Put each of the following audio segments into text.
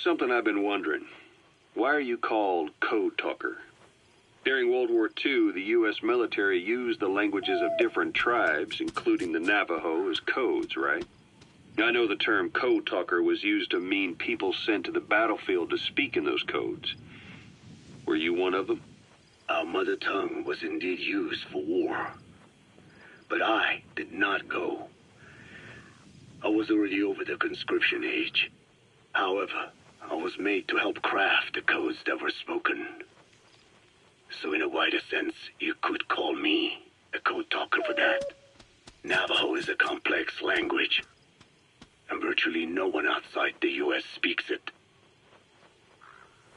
something I've been wondering. Why are you called Code Talker? During World War II, the U.S. military used the languages of different tribes, including the Navajo, as codes, right? I know the term Code Talker was used to mean people sent to the battlefield to speak in those codes. Were you one of them? Our mother tongue was indeed used for war. But I did not go. I was already over the conscription age. However, I was made to help craft the codes that were spoken. So in a wider sense, you could call me a code talker for that. Navajo is a complex language, and virtually no one outside the U.S. speaks it.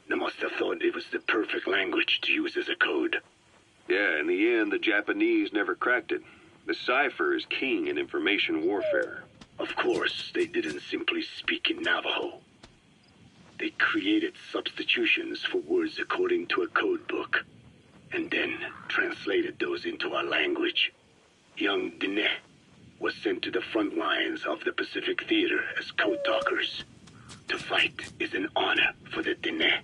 They must have thought it was the perfect language to use as a code. Yeah, in the end, the Japanese never cracked it. The cipher is king in information warfare. Of course, they didn't simply speak in Navajo. They created substitutions for words according to a code book, and then translated those into our language. Young Diné was sent to the front lines of the Pacific Theater as code talkers. To fight is an honor for the Diné.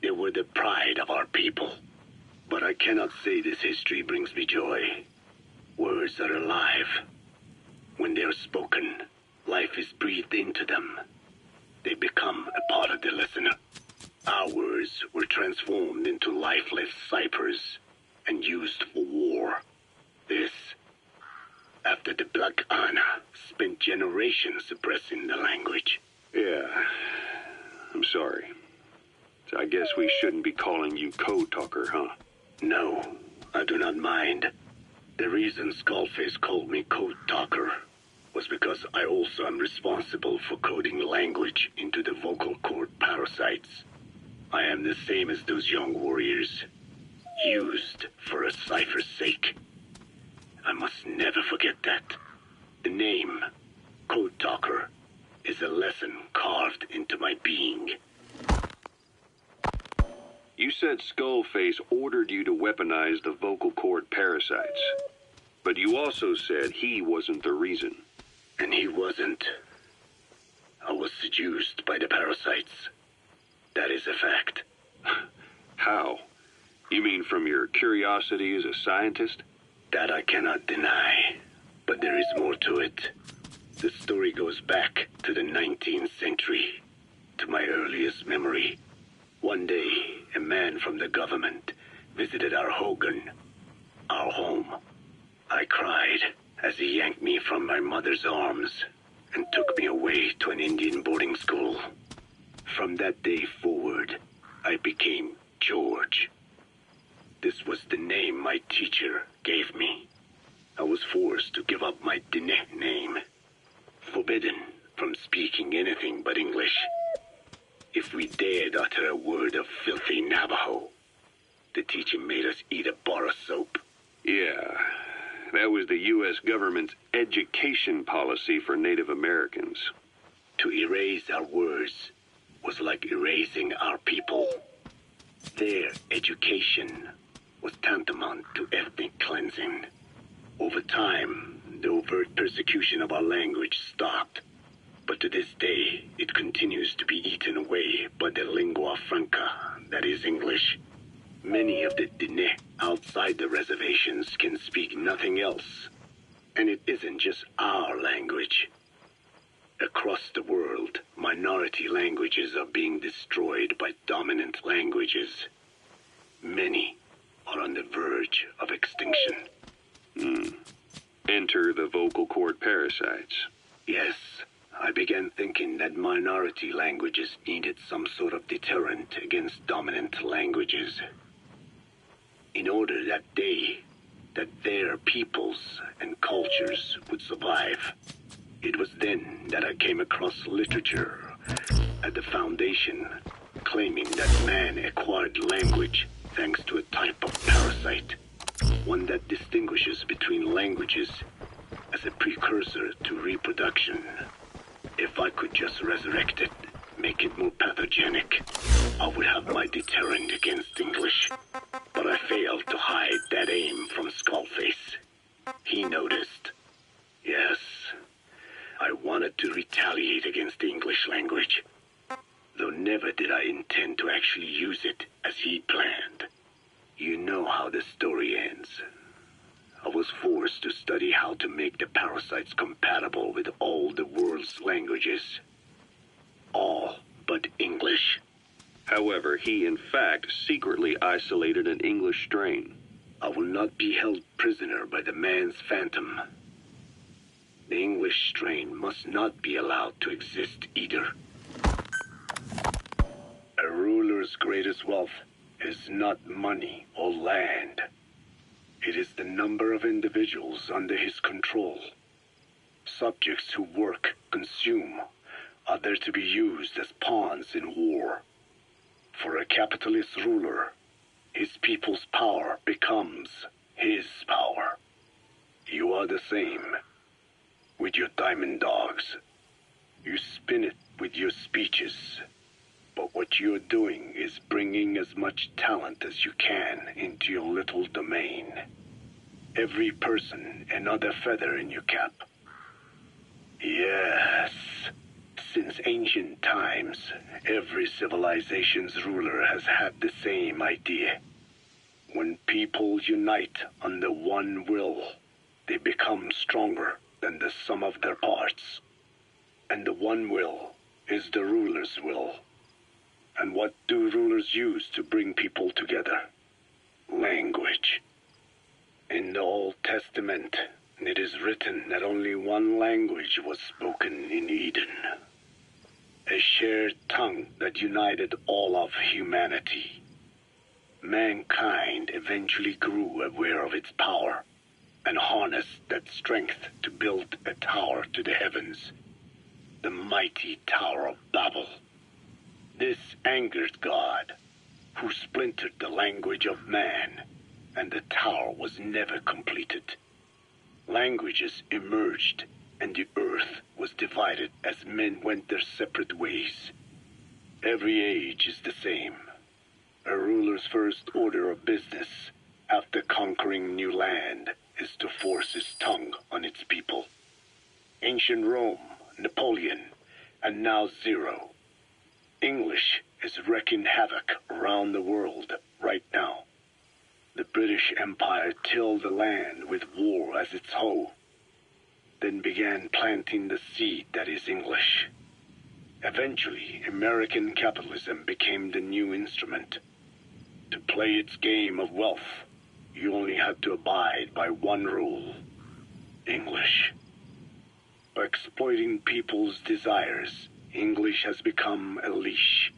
They were the pride of our people. But I cannot say this history brings me joy. Words are alive. When they are spoken, life is breathed into them. They become a part of the listener. Our words were transformed into lifeless ciphers and used for war. This, after the Black Ana spent generations suppressing the language. Yeah, I'm sorry. So I guess we shouldn't be calling you Code Talker, huh? No, I do not mind. The reason Skullface called me Code Talker was because I also am responsible for coding language into the vocal cord parasites. I am the same as those young warriors, used for a cipher's sake. I must never forget that. The name, Code Talker, is a lesson carved into my being. You said Skullface ordered you to weaponize the vocal cord parasites. But you also said he wasn't the reason. And he wasn't. I was seduced by the parasites. That is a fact. How? You mean from your curiosity as a scientist? That I cannot deny. But there is more to it. The story goes back to the 19th century, to my earliest memory. One day, a man from the government visited our Hogan, our home. I cried as he yanked me from my mother's arms and took me away to an Indian boarding school. From that day forward, I became George. This was the name my teacher gave me. I was forced to give up my Diné name, forbidden from speaking anything but English. If we dared utter a word of filthy Navajo, the teacher made us eat a bar of soap. Yeah, that was the U.S. government's education policy for Native Americans. To erase our words was like erasing our people. Their education was tantamount to ethnic cleansing. Over time, the overt persecution of our language stopped. But to this day, it continues to be eaten away by the lingua franca, that is English. Many of the Diné outside the reservations can speak nothing else. And it isn't just our language. Across the world, minority languages are being destroyed by dominant languages. Many are on the verge of extinction. Enter the vocal cord parasites. Yes. I began thinking that minority languages needed some sort of deterrent against dominant languages. In order that their peoples and cultures would survive. It was then that I came across literature at the Foundation claiming that man acquired language thanks to a type of parasite, one that distinguishes between languages as a precursor to reproduction. If I could just resurrect it, make it more pathogenic, I would have my deterrent against English. But I failed to hide that aim from Skullface. He noticed. Yes, I wanted to retaliate against the English language. never did I intend to actually use it as he planned. You know how the story ends. I was forced to study how to make the parasites compatible with all the world's languages. All but English. However, he in fact secretly isolated an English strain. I will not be held prisoner by the man's phantom. The English strain must not be allowed to exist either. A ruler's greatest wealth is not money or land. It is the number of individuals under his control. Subjects who work, consume, are there to be used as pawns in war. For a capitalist ruler, his people's power becomes his power. You are the same with your diamond dogs. You spin it with your speeches. But what you're doing is bringing as much talent as you can into your little domain. Every person another feather in your cap. Yes, since ancient times, every civilization's ruler has had the same idea. When people unite under one will, they become stronger than the sum of their parts. And the one will is the ruler's will. And what do rulers use to bring people together? Language. In the Old Testament, it is written that only one language was spoken in Eden. A shared tongue that united all of humanity. Mankind eventually grew aware of its power and harnessed that strength to build a tower to the heavens, the mighty Tower of Babel. This angered God, who splintered the language of man, and the tower was never completed. Languages emerged, and the earth was divided as men went their separate ways. Every age is the same. A ruler's first order of business, after conquering new land, is to force his tongue on its people. Ancient Rome, Napoleon, and now Zero. English is wreaking havoc around the world right now. The British Empire tilled the land with war as its hoe, then began planting the seed that is English. Eventually, American capitalism became the new instrument. To play its game of wealth, you only had to abide by one rule: English. By exploiting people's desires, English has become a leash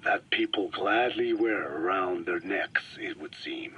that people gladly wear around their necks, it would seem.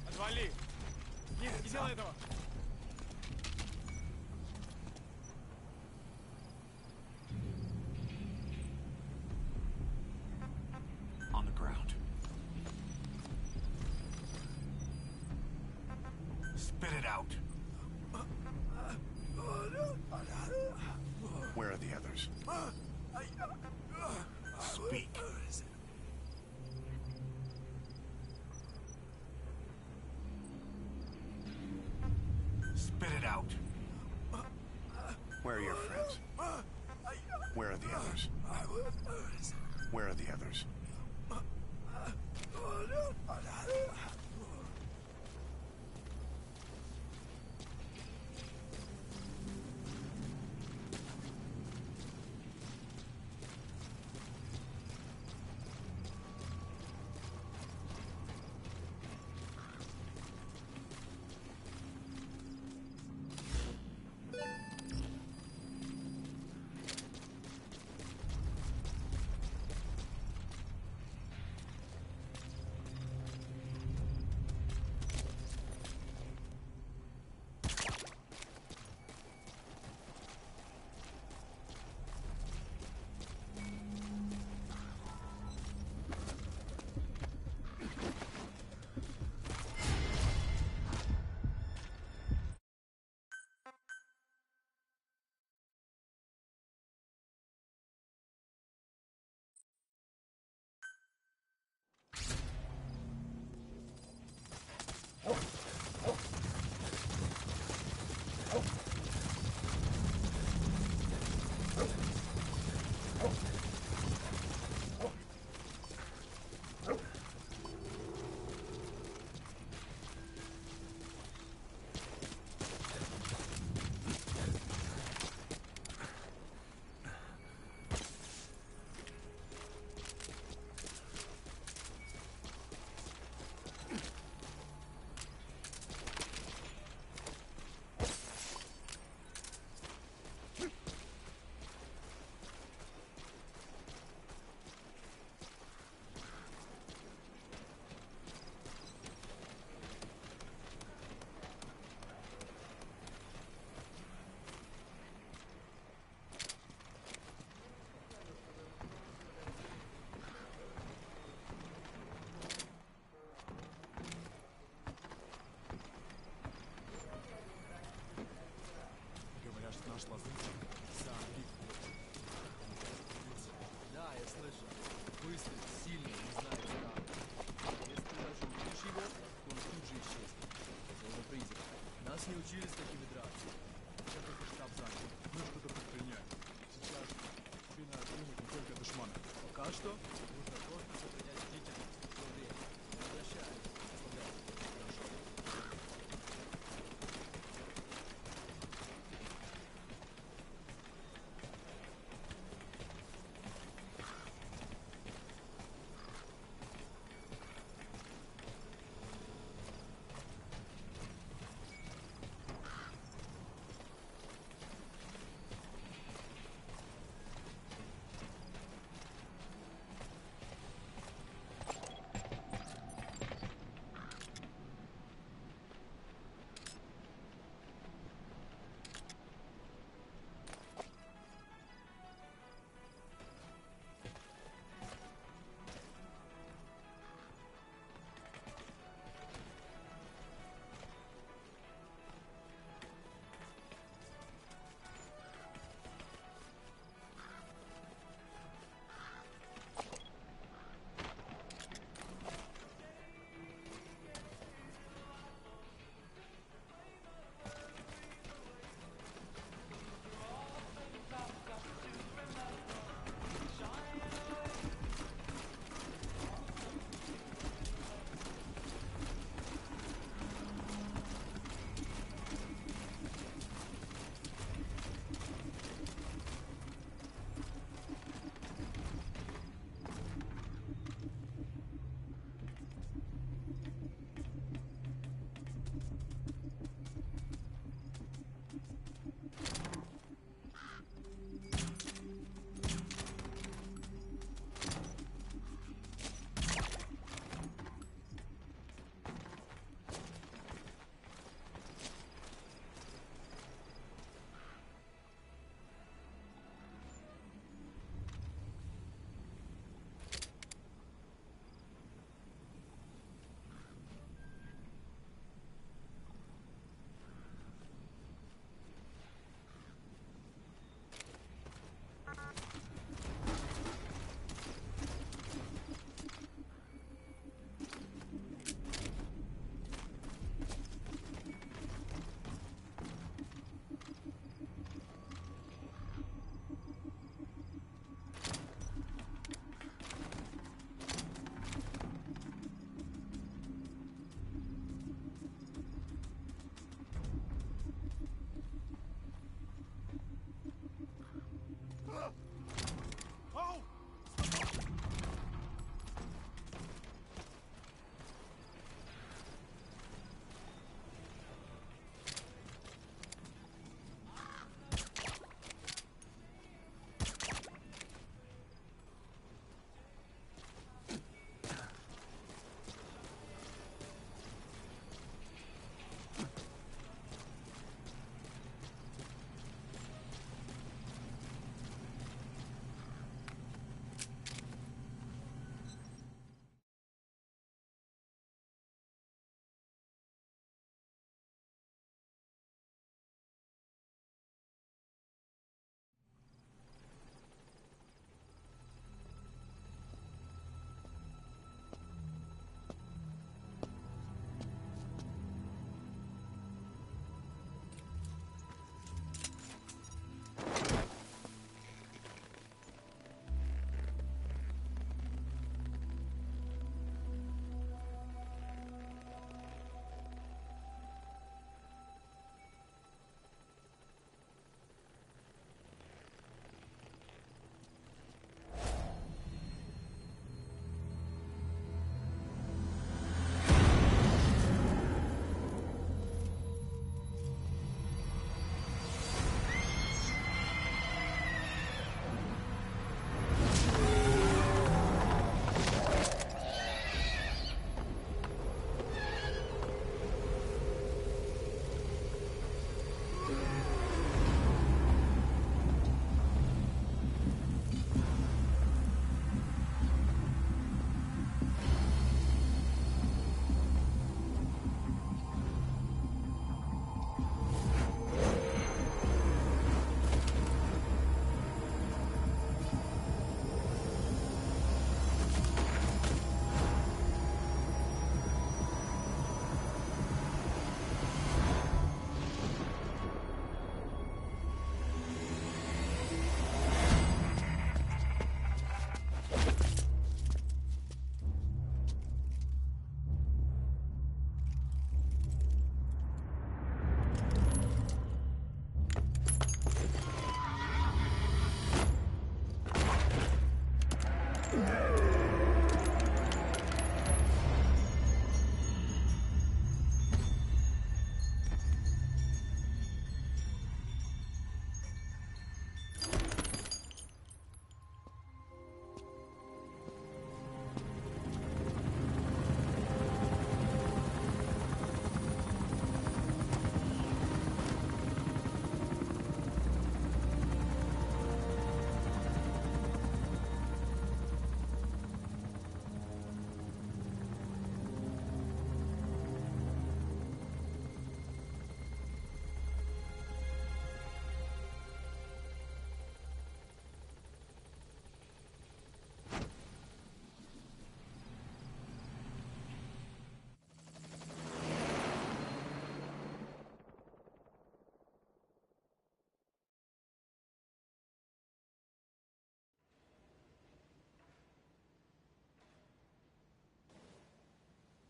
Отвали! Нет, не делай этого! On the ground. Spit it out. Where are the others? Speak. Spit it out. Where are your friends? Where are the others? Where are the others? Нас не учили с такими драться. Я только штаб занял. Мы что-то предприняем. Сейчас тебе надо думать не только душмана. Пока что нужно просто сохранять бдительность все время. Не обращаясь, расслабляйся. Хорошо.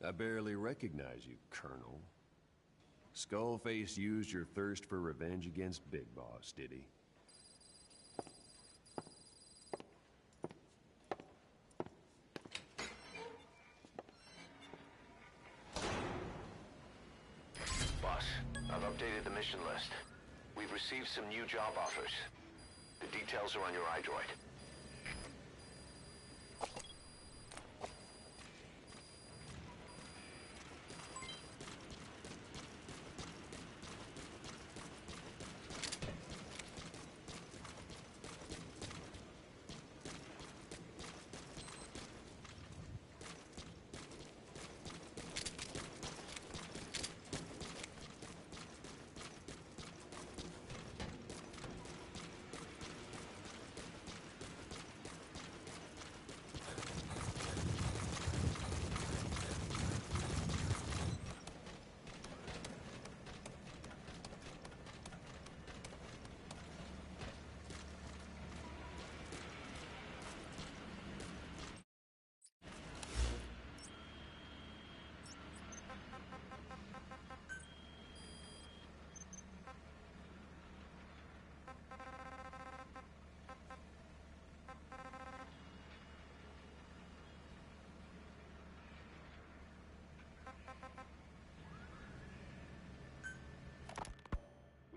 I barely recognize you, Colonel. Skullface used your thirst for revenge against Big Boss, did he? Boss, I've updated the mission list. We've received some new job offers. The details are on your iDroid.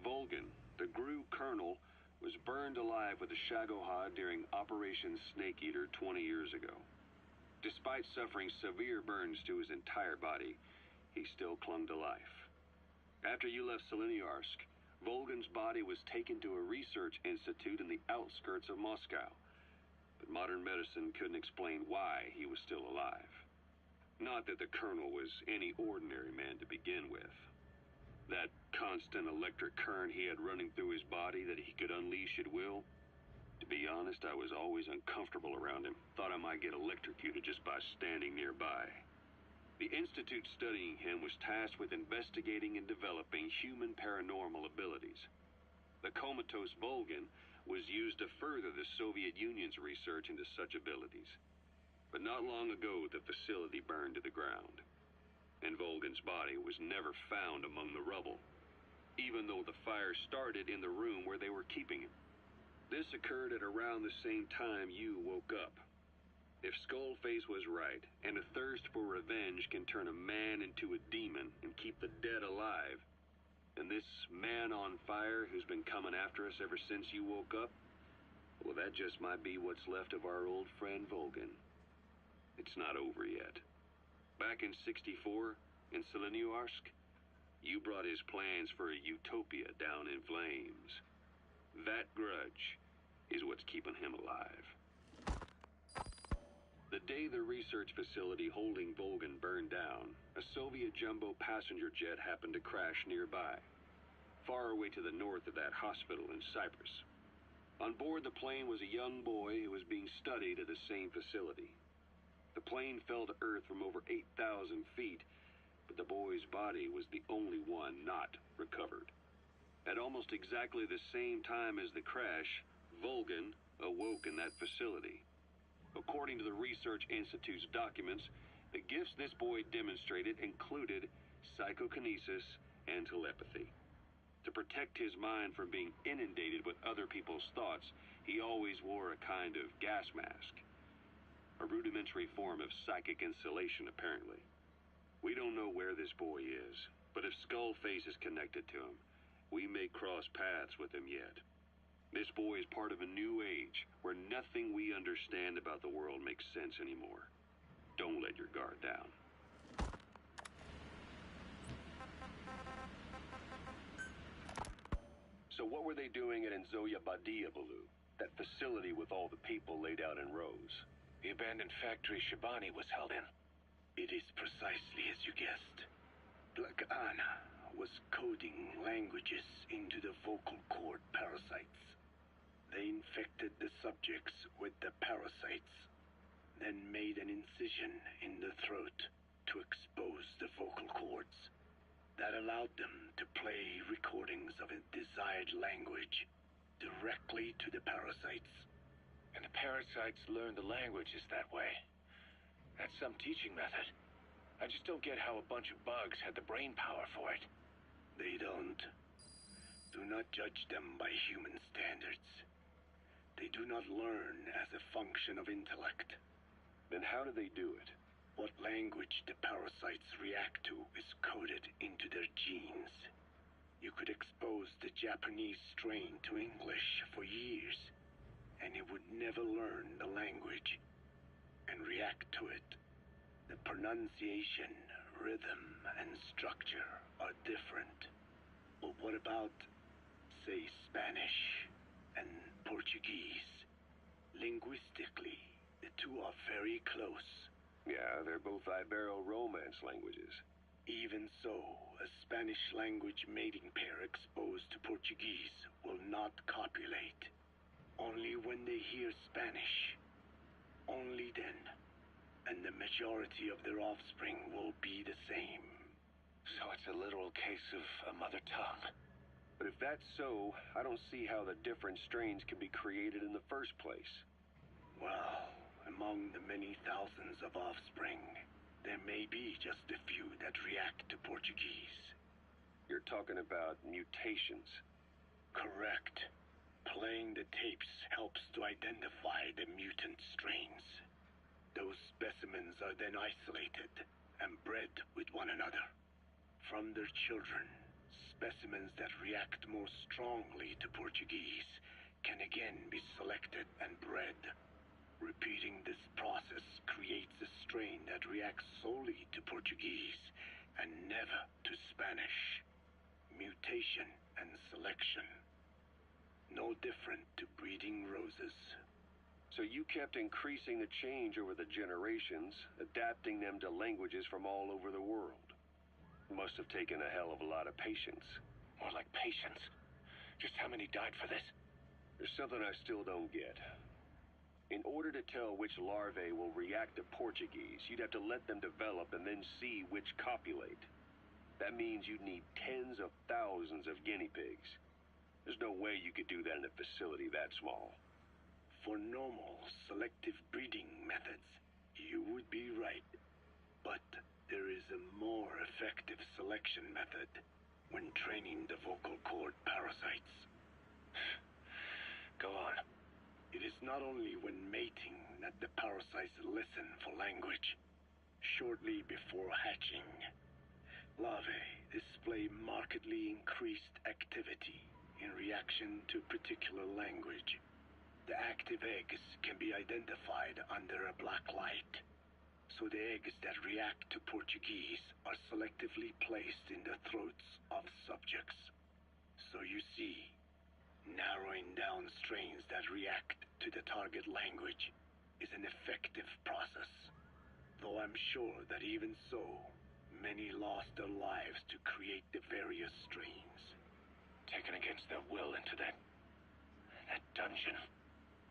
Volgin, the GRU colonel, was burned alive with a Shagohod during Operation Snake Eater 20 years ago. Despite suffering severe burns to his entire body, he still clung to life. After you left Seleniarsk, Volgin's body was taken to a research institute in the outskirts of Moscow, but modern medicine couldn't explain why he was still alive. Not that the colonel was any ordinary man to begin with. That constant electric current he had running through his body that he could unleash at will. To be honest, I was always uncomfortable around him. Thought I might get electrocuted just by standing nearby. The institute studying him was tasked with investigating and developing human paranormal abilities. The comatose Volgin was used to further the Soviet Union's research into such abilities. But not long ago, the facility burned to the ground, and Volgin's body was never found among the rubble, even though the fire started in the room where they were keeping him. This occurred at around the same time you woke up. If Skullface was right, and a thirst for revenge can turn a man into a demon and keep the dead alive, then this man on fire who's been coming after us ever since you woke up, well, that just might be what's left of our old friend Volgin. It's not over yet. Back in '64, in Seleniarsk, you brought his plans for a utopia down in flames. That grudge is what's keeping him alive. The day the research facility holding Volgin burned down, a Soviet jumbo passenger jet happened to crash nearby, far away to the north of that hospital in Cyprus. On board the plane was a young boy who was being studied at the same facility. The plane fell to Earth from over 8,000 feet, but the boy's body was the only one not recovered. At almost exactly the same time as the crash, Volgin awoke in that facility. According to the Research Institute's documents, the gifts this boy demonstrated included psychokinesis and telepathy. To protect his mind from being inundated with other people's thoughts, he always wore a kind of gas mask. rudimentary form of psychic insulation, apparently. We don't know where this boy is, but if Skullface is connected to him, we may cross paths with him yet. This boy is part of a new age, where nothing we understand about the world makes sense anymore. Don't let your guard down. So what were they doing at Nzoya Badia, Baloo? That facility with all the people laid out in rows? The abandoned factory Shabani was held in. It is precisely as you guessed. Black Anna was coding languages into the vocal cord parasites. They infected the subjects with the parasites, then made an incision in the throat to expose the vocal cords. That allowed them to play recordings of a desired language directly to the parasites. And the parasites learn the languages that way. That's some teaching method. I just don't get how a bunch of bugs had the brain power for it. They don't. Do not judge them by human standards. They do not learn as a function of intellect. Then how do they do it? What language the parasites react to is coded into their genes. You could expose the Japanese strain to English for years, and it would never learn the language and react to it. The pronunciation, rhythm, and structure are different. But what about, say, Spanish and Portuguese? Linguistically, the two are very close. Yeah, they're both Ibero-Romance languages. Even so, a Spanish language mating pair exposed to Portuguese will not copulate. Only when they hear Spanish. Only then. And the majority of their offspring will be the same. So it's a literal case of a mother tongue. But if that's so, I don't see how the different strains can be created in the first place. Well, among the many thousands of offspring, there may be just a few that react to Portuguese. You're talking about mutations. Correct. Playing the tapes helps to identify the mutant strains. Those specimens are then isolated and bred with one another. From their children, specimens that react more strongly to Portuguese can again be selected and bred. Repeating this process creates a strain that reacts solely to Portuguese and never to Spanish. Mutation and selection. No different to breeding roses. So you kept increasing the change over the generations, adapting them to languages from all over the world. Must have taken a hell of a lot of patience. More like patience. Just how many died for this? There's something I still don't get. In order to tell which larvae will react to Portuguese, you'd have to let them develop and then see which copulate. That means you'd need tens of thousands of guinea pigs. There's no way you could do that in a facility that small. For normal, selective breeding methods, you would be right. But there is a more effective selection method when training the vocal cord parasites. Go on. It is not only when mating that the parasites listen for language. Shortly before hatching, larvae display markedly increased activity in reaction to particular language. The active eggs can be identified under a black light, so the eggs that react to Portuguese are selectively placed in the throats of subjects. So you see, narrowing down strains that react to the target language is an effective process. Though I'm sure that even so, many lost their lives to create the various strains. Taken against their will into that dungeon.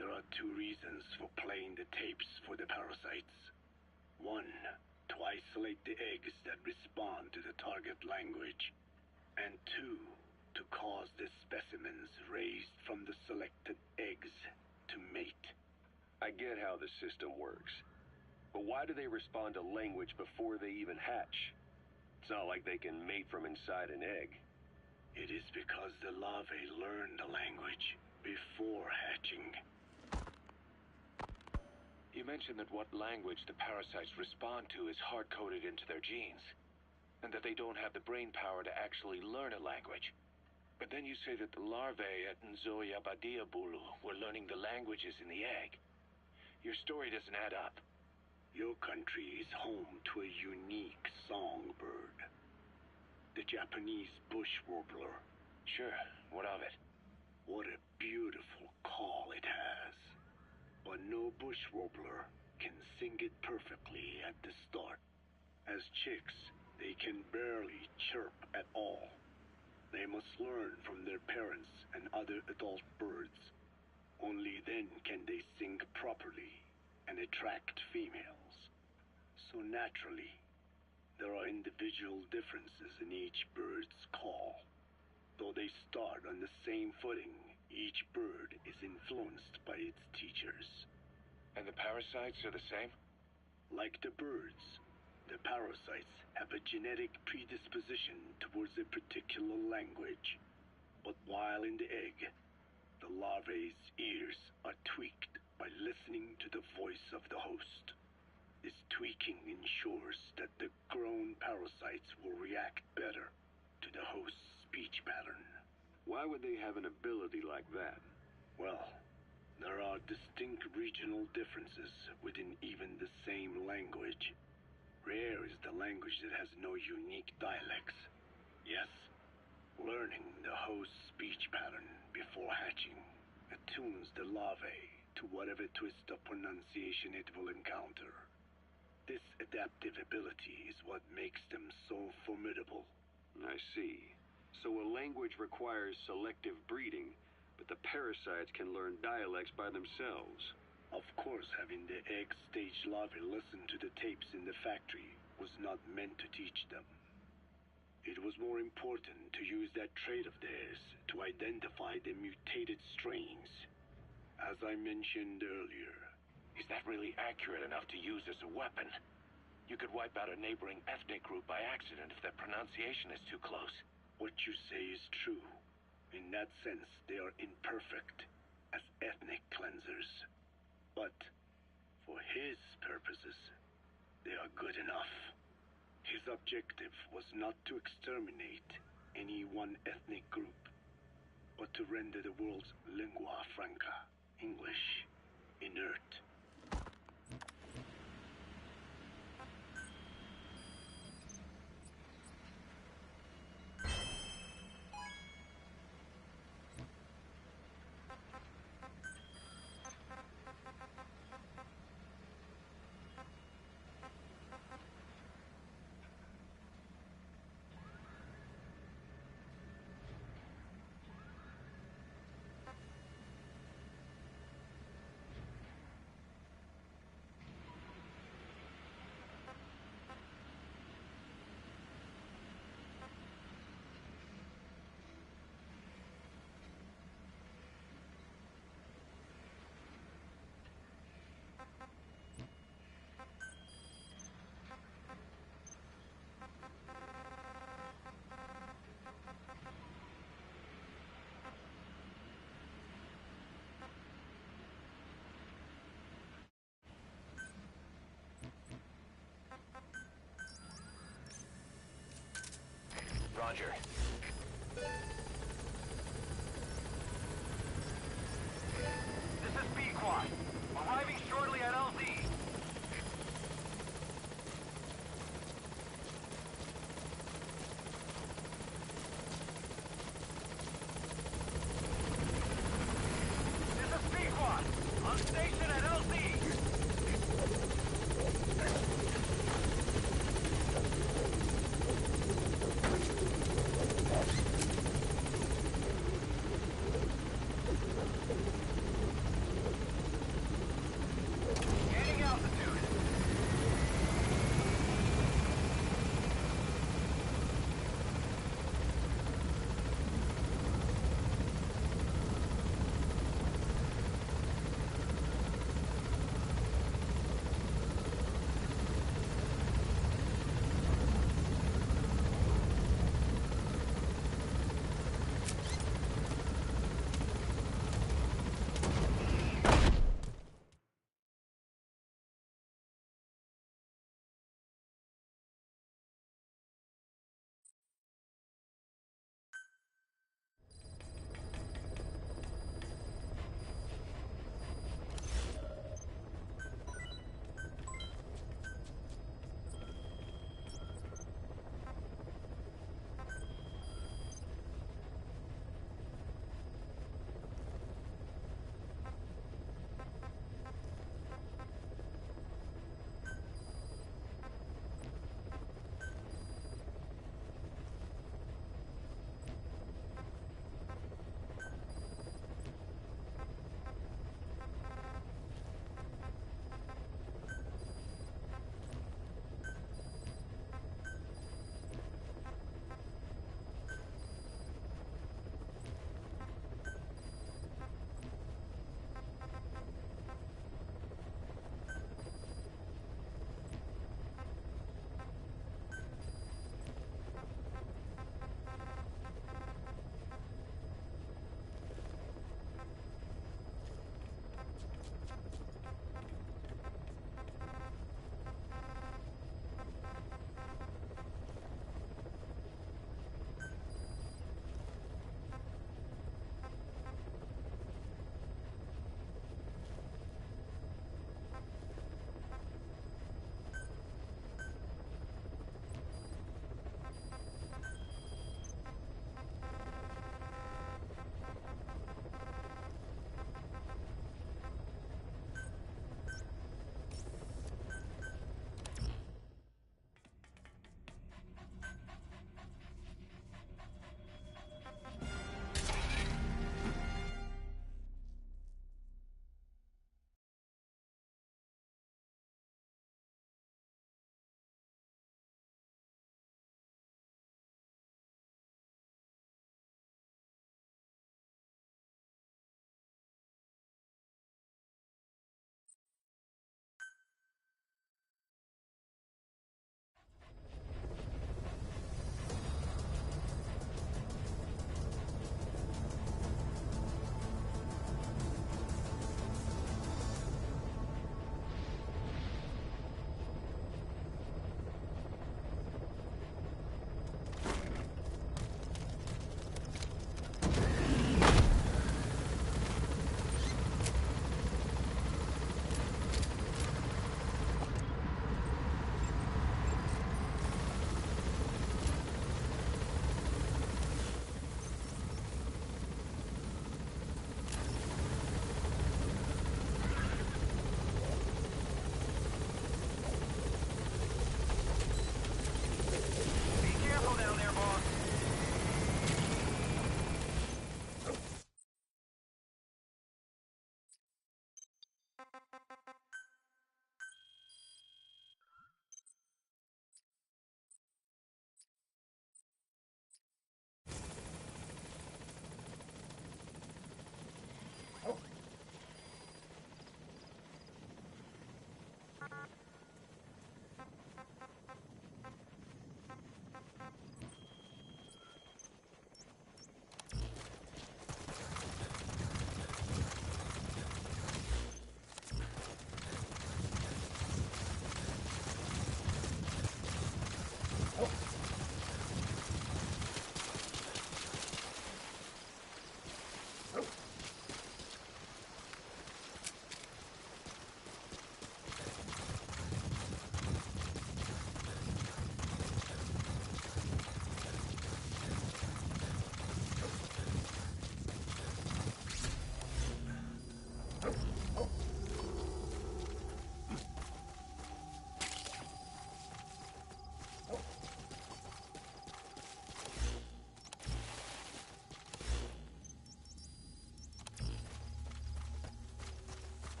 There are two reasons for playing the tapes for the parasites. One, to isolate the eggs that respond to the target language. And two, to cause the specimens raised from the selected eggs to mate. I get how the system works. But why do they respond to language before they even hatch? It's not like they can mate from inside an egg. It is because the larvae learn the language before hatching. You mentioned that what language the parasites respond to is hard-coded into their genes, and that they don't have the brain power to actually learn a language. But then you say that the larvae at Nzoyabadia Bulu were learning the languages in the egg. Your story doesn't add up. Your country is home to a unique songbird. The Japanese bush warbler. Sure, what of it? What a beautiful call it has. But no bush warbler can sing it perfectly at the start. As chicks, they can barely chirp at all. They must learn from their parents and other adult birds. Only then can they sing properly and attract females. So naturally, there are individual differences in each bird's call. Though they start on the same footing, each bird is influenced by its teachers. And the parasites are the same? Like the birds, the parasites have a genetic predisposition towards a particular language. But while in the egg, the larvae's ears are tweaked by listening to the voice of the host. This tweaking ensures that the grown parasites will react better to the host's speech pattern. Why would they have an ability like that? Well, there are distinct regional differences within even the same language. Rare is the language that has no unique dialects. Yes, learning the host's speech pattern before hatching attunes the larvae to whatever twist of pronunciation it will encounter. This adaptive ability is what makes them so formidable. I see. So a language requires selective breeding, but the parasites can learn dialects by themselves. Of course, having the egg-stage larvae listen to the tapes in the factory was not meant to teach them. It was more important to use that trait of theirs to identify the mutated strains. As I mentioned earlier, Is that really accurate enough to use as a weapon? You could wipe out a neighboring ethnic group by accident if their pronunciation is too close. what you say is true. In that sense, they are imperfect as ethnic cleansers. But for his purposes, they are good enough. His objective was not to exterminate any one ethnic group, but to render the world's lingua franca, English, inert.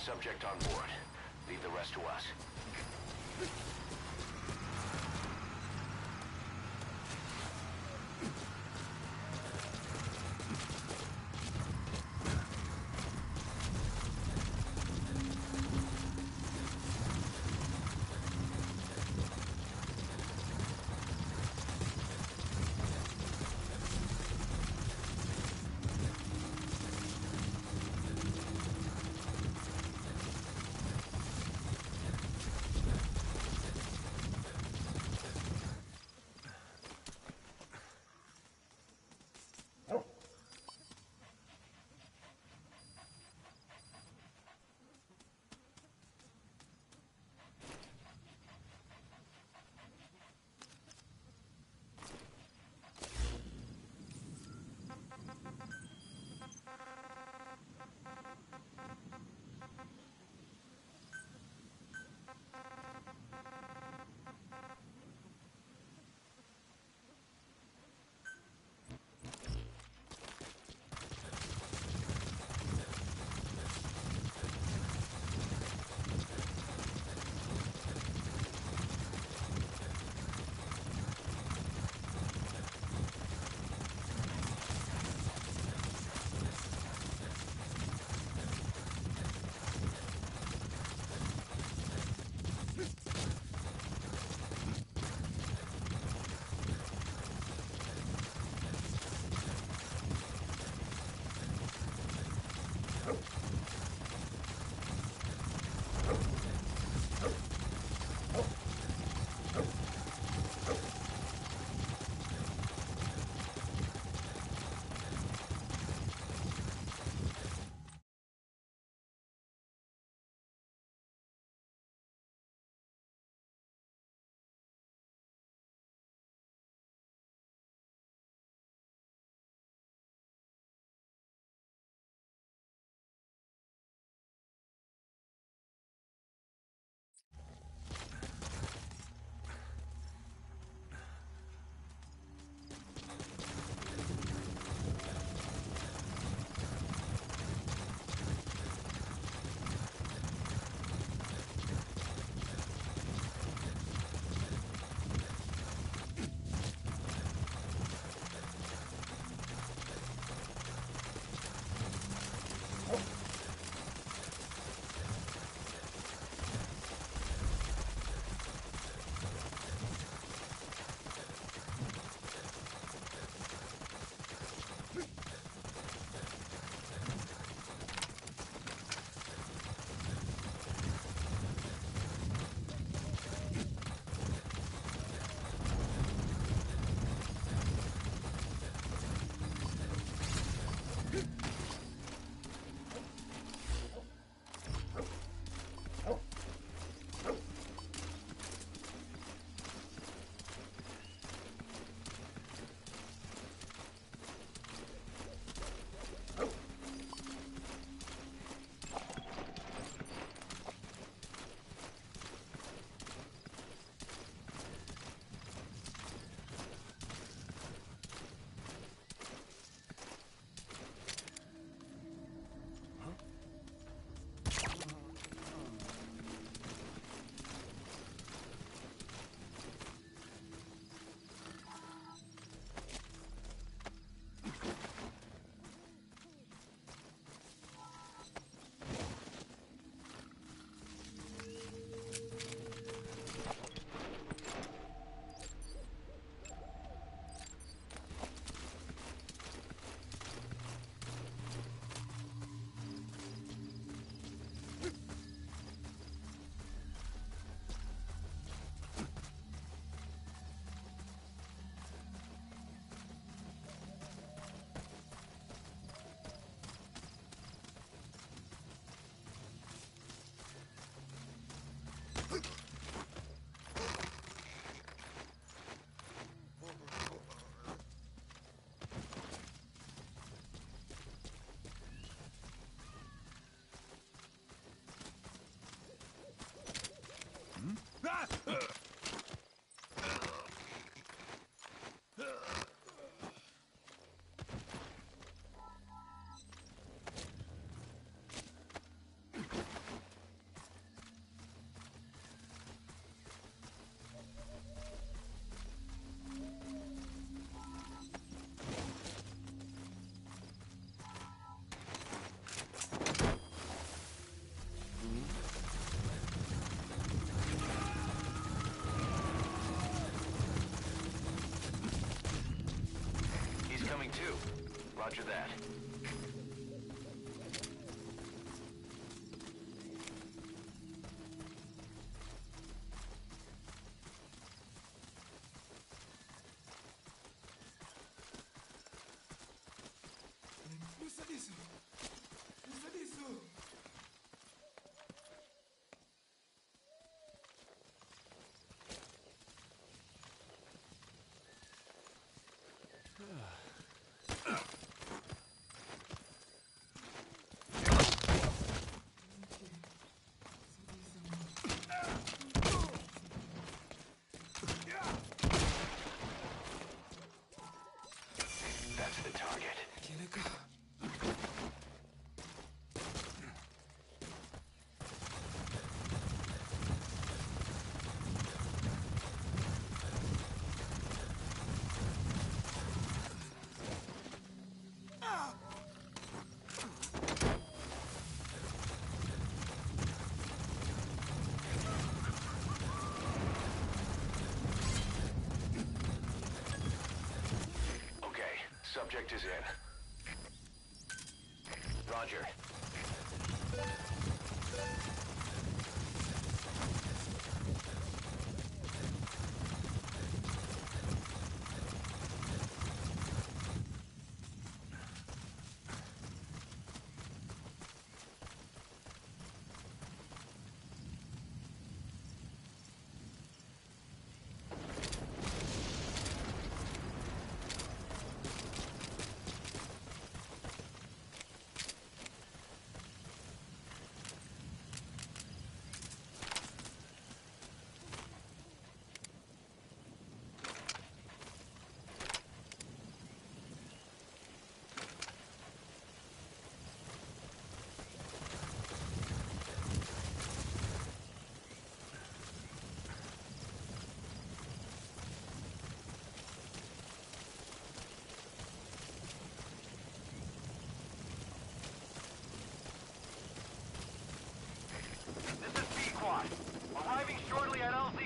subject on board. Leave the rest to us. Subject is in. Roger. This is B-Quad. Arriving shortly at LZ.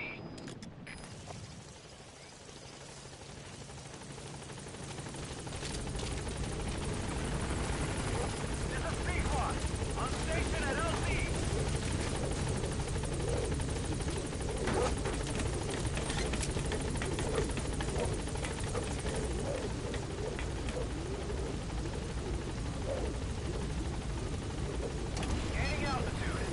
This is B-Quad. On station at LZ. Gaining altitude.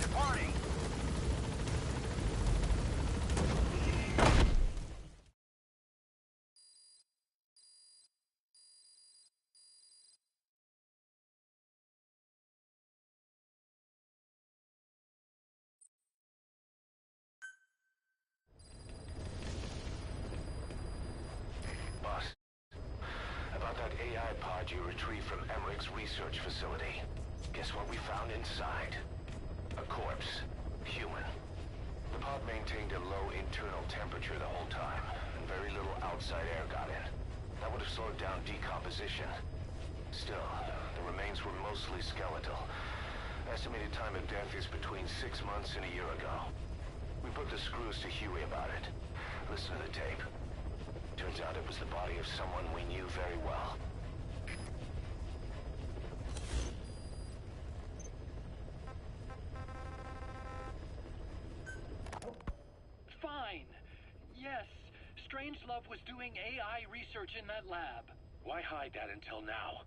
Departing. Boss, about that AI pod you retrieved from Emmerich's research facility. Guess what we found inside? A corpse. Human. The pod maintained a low internal temperature the whole time, and very little outside air got in. That would have slowed down decomposition. Still, the remains were mostly skeletal. Estimated time of death is between 6 months and a year ago. We put the screws to Huey about it. Listen to the tape. Turns out it was the body of someone we knew very well. Fine. Yes, Strangelove was doing AI research in that lab. Why hide that until now?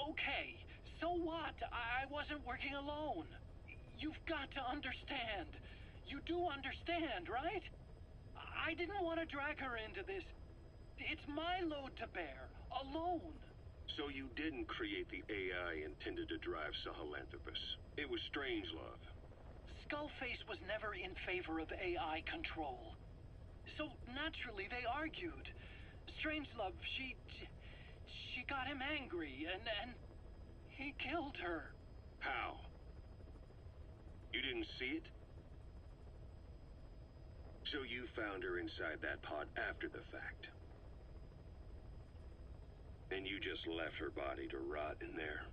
Okay, so what? I wasn't working alone. You've got to understand. You do understand, right? I didn't want to drag her into this. It's my load to bear, alone. So you didn't create the AI intended to drive Sahelanthropus. It was Strangelove. Skullface was never in favor of AI control. So naturally they argued. Strangelove, she got him angry and he killed her. How? You didn't see it? So you found her inside that pod after the fact. And you just left her body to rot in there.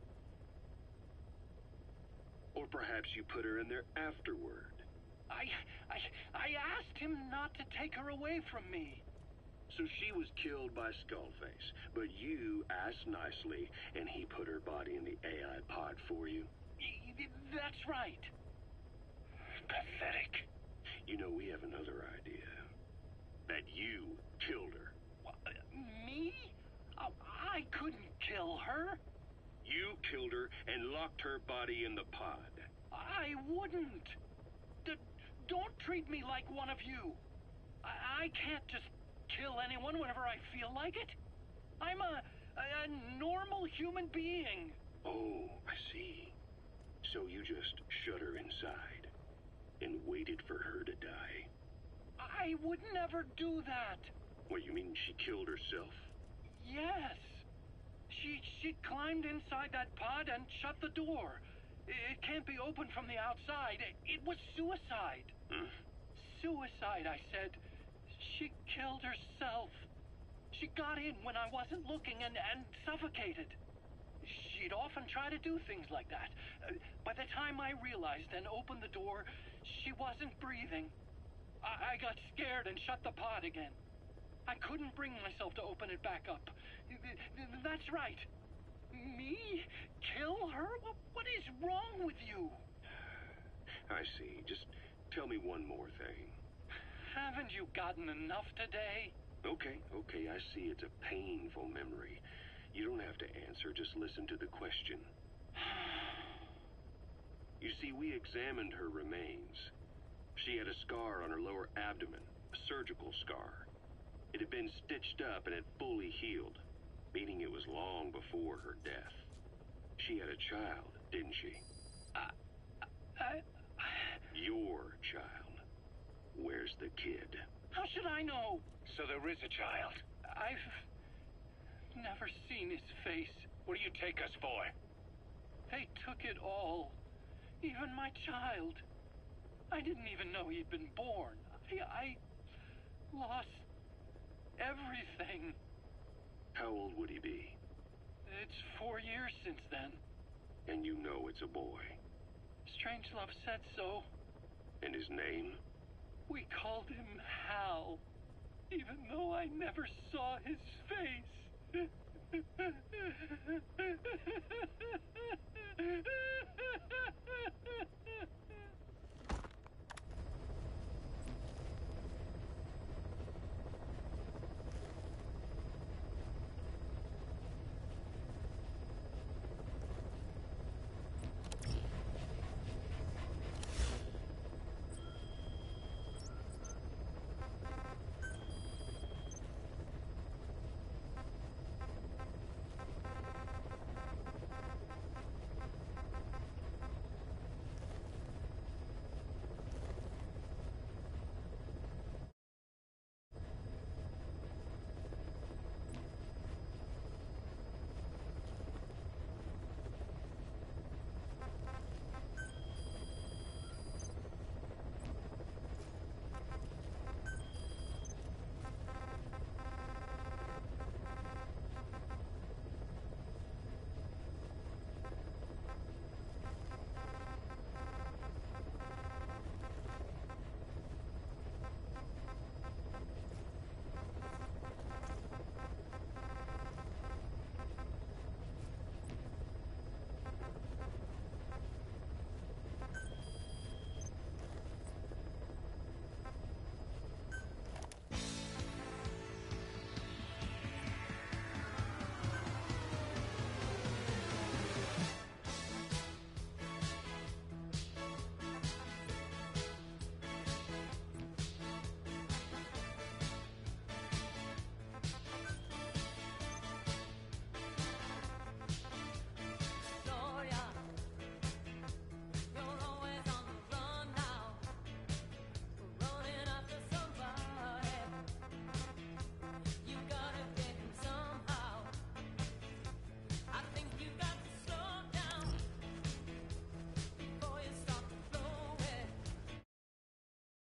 Or perhaps you put her in there afterward. I asked him not to take her away from me. So she was killed by Skullface, but you asked nicely, and he put her body in the AI pod for you? That's right. Pathetic. You know, we have another idea. That you killed her. Me? I couldn't kill her. You killed her and locked her body in the pod. I wouldn't. Don't treat me like one of you. I can't just kill anyone whenever I feel like it. I'm a normal human being. Oh, I see. So you just shut her inside and waited for her to die. I would never do that. What, you mean she killed herself? Yes. She climbed inside that pod and shut the door. It can't be opened from the outside. It was suicide. Hmm? Suicide, I said. She killed herself. She got in when I wasn't looking and suffocated. She'd often try to do things like that. By the time I realized and opened the door, she wasn't breathing. I got scared and shut the pod again. I couldn't bring myself to open it back up. That's right. Me? Kill her? What is wrong with you? I see. Just tell me one more thing. Haven't you gotten enough today? Okay, I see it's a painful memory. You don't have to answer, just listen to the question. You see, we examined her remains. She had a scar on her lower abdomen, a surgical scar. It had been stitched up and had fully healed, meaning it was long before her death. She had a child, didn't she? Your child. Where's the kid? How should I know? So there is a child. I've never seen his face. What do you take us for? They took it all. Even my child. I didn't even know he'd been born. I lost everything. How old would he be? It's 4 years since then. And you know it's a boy. Strangelove said so. And his name? We called him Hal, even though I never saw his face.